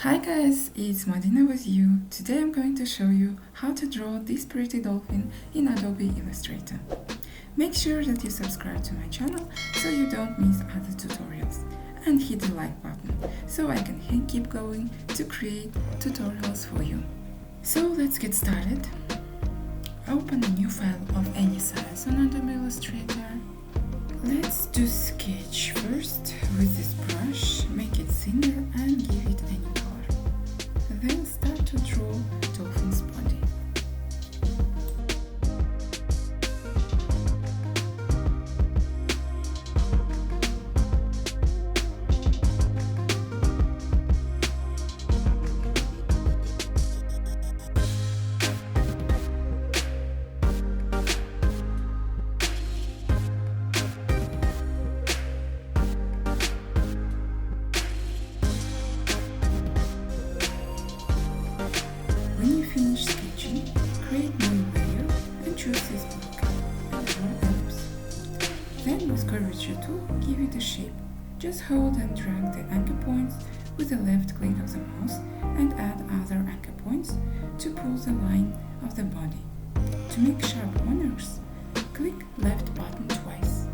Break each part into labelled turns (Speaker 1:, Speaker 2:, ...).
Speaker 1: Hi guys, it's Madina with you. Today I'm going to show you how to draw this pretty dolphin in Adobe Illustrator. Make sure that you subscribe to my channel so you don't miss other tutorials, and hit the like button so I can keep going to create tutorials for you. So let's get started. Open a new file of any size on Adobe Illustrator. Let's do sketch first with this brush, make it thinner and give it any color. Then start to draw dolphin's body. When you finish sketching, create new layer and choose this block and draw ellipse. Then with curvature tool, give it a shape. Just hold and drag the anchor points with the left click of the mouse and add other anchor points to pull the line of the body. To make sharp corners, click left button twice.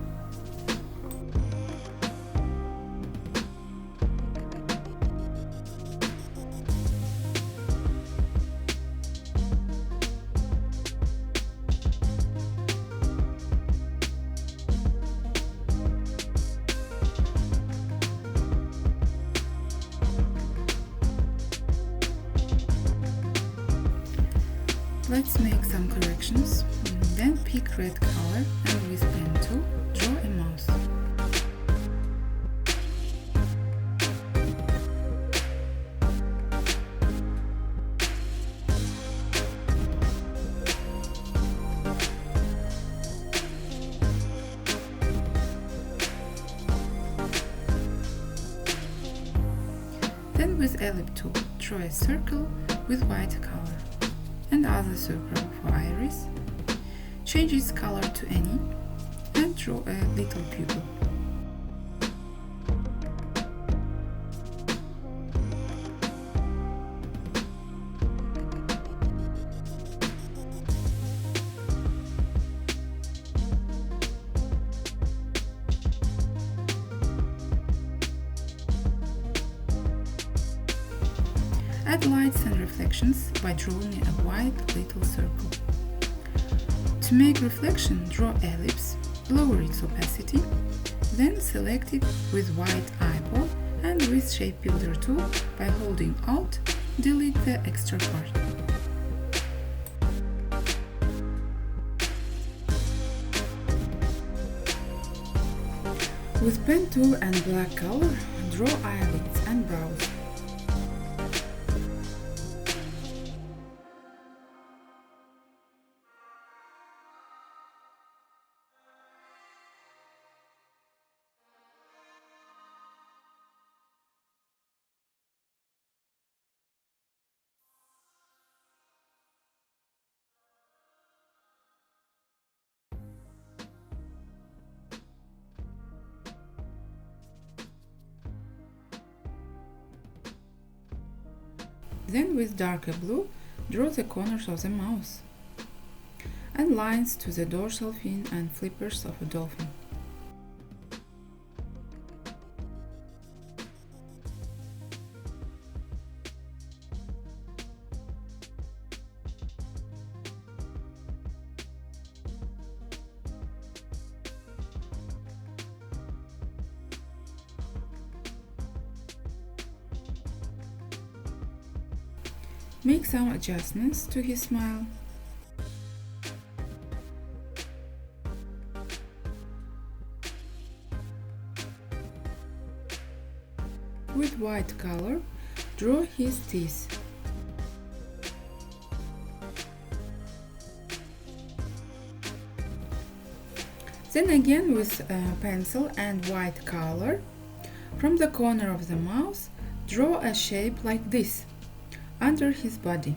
Speaker 1: Let's make some corrections. Then pick red color and with pen tool draw a mouse. Then with ellipse tool draw a circle with white color and other circle for iris, change its color to any, and draw a little pupil. Add lights and reflections by drawing a white little circle. To make reflection, draw ellipse, lower its opacity, then select it with white eyeball and with Shape Builder tool by holding Alt, delete the extra part. With pen tool and black color, draw eyelids and brows. Then with darker blue, draw the corners of the mouth and lines to the dorsal fin and flippers of a dolphin. Make some adjustments to his smile. With white color, draw his teeth. Then again with a pencil and white color, from the corner of the mouth, draw a shape like this under his body.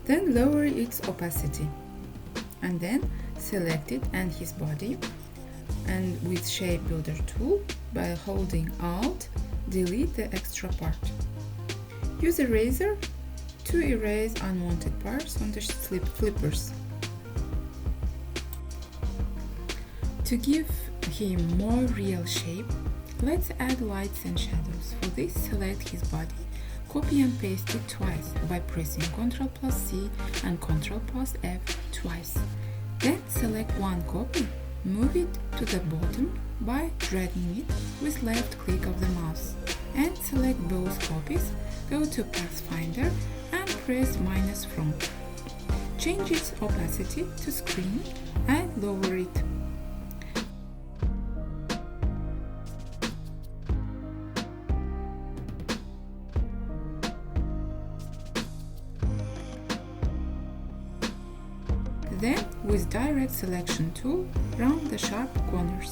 Speaker 1: Then lower its opacity. And then select it and his body, and with Shape Builder tool, by holding Alt, delete the extra part. Use eraser to erase unwanted parts on the flippers. To give him more real shape, let's add lights and shadows. For this, select his body, copy and paste it twice by pressing Ctrl+C and Ctrl+F twice. Then select one copy, move it to the bottom by dragging it with left click of the mouse, and select both copies, go to Pathfinder and press -from. Change its opacity to screen and lower it. Then, with Direct Selection tool, round the sharp corners.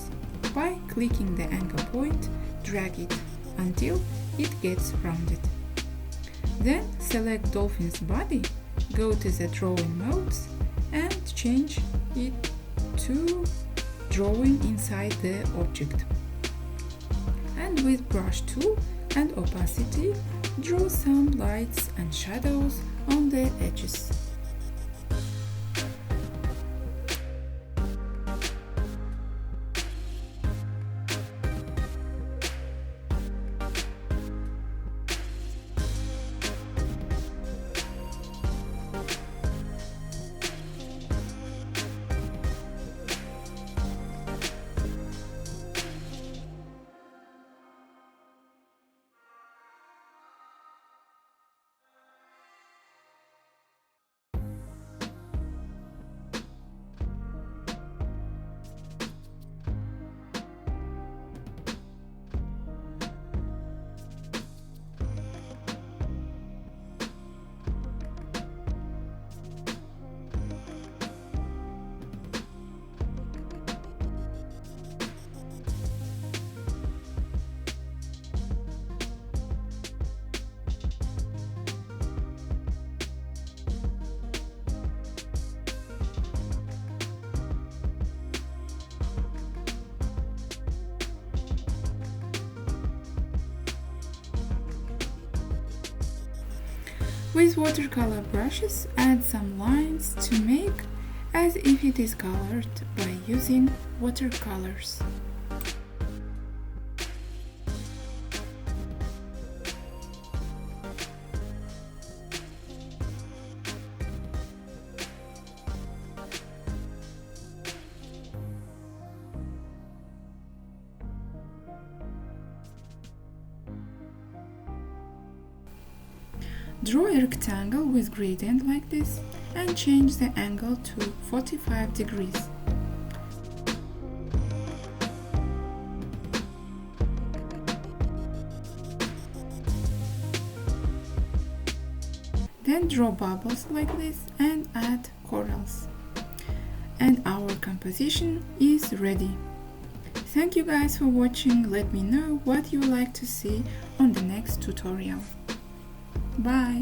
Speaker 1: By clicking the anchor point, drag it until it gets rounded. Then select Dolphin's body, go to the drawing modes and change it to drawing inside the object. And with Brush tool and opacity, draw some lights and shadows on the edges. With watercolor brushes, add some lines to make as if it is colored by using watercolors. Draw a rectangle with gradient like this and change the angle to 45 degrees. Then draw bubbles like this and add corals. And our composition is ready. Thank you guys for watching. Let me know what you would like to see on the next tutorial. Bye!